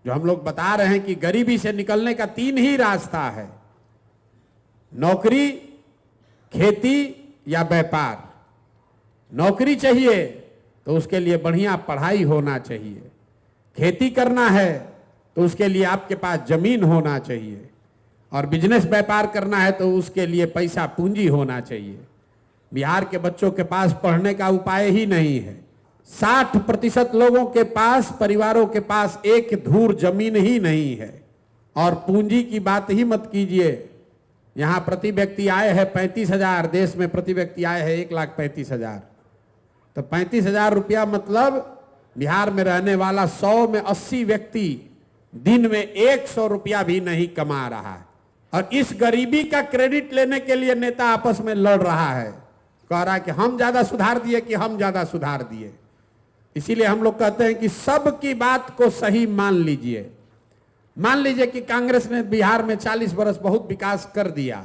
जो हम लोग बता रहे हैं कि गरीबी से निकलने का 3 ही रास्ता है, नौकरी, खेती या व्यापार। नौकरी चाहिए तो उसके लिए बढ़िया पढ़ाई होना चाहिए, खेती करना है तो उसके लिए आपके पास जमीन होना चाहिए, और बिजनेस व्यापार करना है तो उसके लिए पैसा पूंजी होना चाहिए। बिहार के बच्चों के पास पढ़ने का उपाय ही नहीं है। 60% लोगों के पास, परिवारों के पास एक धूर जमीन ही नहीं है। और पूंजी की बात ही मत कीजिए। यहाँ प्रति व्यक्ति आय है 35,000, देश में प्रति व्यक्ति आय है 1,35,000। तो 35,000 रुपया मतलब बिहार में रहने वाला 100 में 80 व्यक्ति दिन में 100 रुपया भी नहीं कमा रहा है। और इस गरीबी का क्रेडिट लेने के लिए नेता आपस में लड़ रहा है, कह रहा है कि हम ज्यादा सुधार दिए, कि हम ज्यादा सुधार दिए। इसीलिए हम लोग कहते हैं कि सबकी बात को सही मान लीजिए। मान लीजिए कि कांग्रेस ने बिहार में 40 बरस बहुत विकास कर दिया।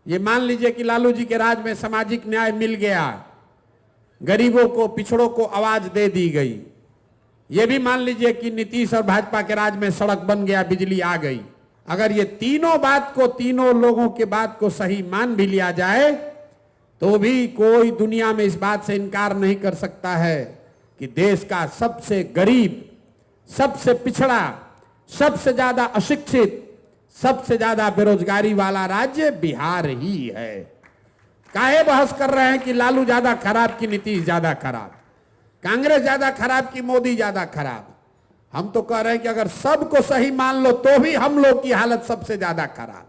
ये मान लीजिए कि लालू जी के राज में सामाजिक न्याय मिल गया, गरीबों को, पिछड़ों को आवाज दे दी गई। ये भी मान लीजिए कि नीतीश और भाजपा के राज में सड़क बन गया, बिजली आ गई। अगर ये तीनों बात को, तीनों लोगों के बात को सही मान भी लिया जाए तो भी कोई दुनिया में इस बात से इनकार नहीं कर सकता है कि देश का सबसे गरीब, सबसे पिछड़ा, सबसे ज्यादा अशिक्षित, सबसे ज्यादा बेरोजगारी वाला राज्य बिहार ही है। काहे बहस कर रहे हैं कि लालू ज्यादा खराब कि नीतीश ज्यादा खराब, कांग्रेस ज्यादा खराब कि मोदी ज्यादा खराब? हम तो कह रहे हैं कि अगर सबको सही मान लो तो भी हम लोग की हालत सबसे ज्यादा खराब।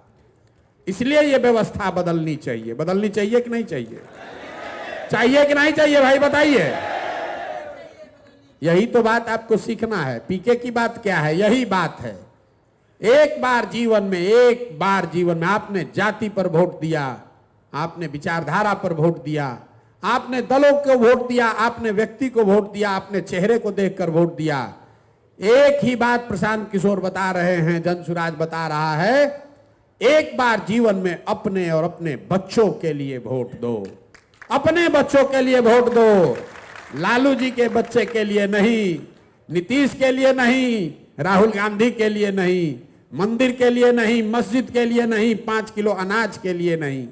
इसलिए यह व्यवस्था बदलनी चाहिए। बदलनी चाहिए कि नहीं चाहिए? चाहिए कि नहीं चाहिए भाई बताइए। यही तो बात आपको सीखना है। पीके की बात क्या है? यही बात है। एक बार जीवन में आपने जाति पर वोट दिया, आपने विचारधारा पर वोट दिया, आपने दलों को वोट दिया, आपने व्यक्ति को वोट दिया, आपने चेहरे को देखकर वोट दिया। एक ही बात प्रशांत किशोर बता रहे हैं, जनसुराज बता रहा है, एक बार जीवन में अपने और अपने बच्चों के लिए वोट दो। अपने बच्चों के लिए वोट दो, लालू जी के बच्चे के लिए नहीं, नीतीश के लिए नहीं, राहुल गांधी के लिए नहीं, मंदिर के लिए नहीं, मस्जिद के लिए नहीं, 5 किलो अनाज के लिए नहीं,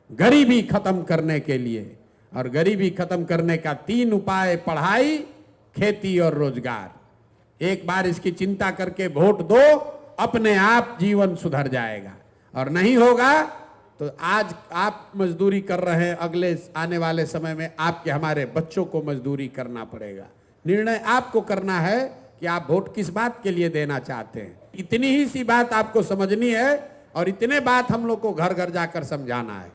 गरीबी खत्म करने के लिए। और गरीबी खत्म करने का 3 उपाय, पढ़ाई, खेती और रोजगार। एक बार इसकी चिंता करके वोट दो, अपने आप जीवन सुधर जाएगा। और नहीं होगा तो आज आप मजदूरी कर रहे हैं, अगले आने वाले समय में आपके, हमारे बच्चों को मजदूरी करना पड़ेगा। निर्णय आपको करना है कि आप वोट किस बात के लिए देना चाहते हैं। इतनी ही सी बात आपको समझनी है और इतने बात हम लोग को घर घर जाकर समझाना है।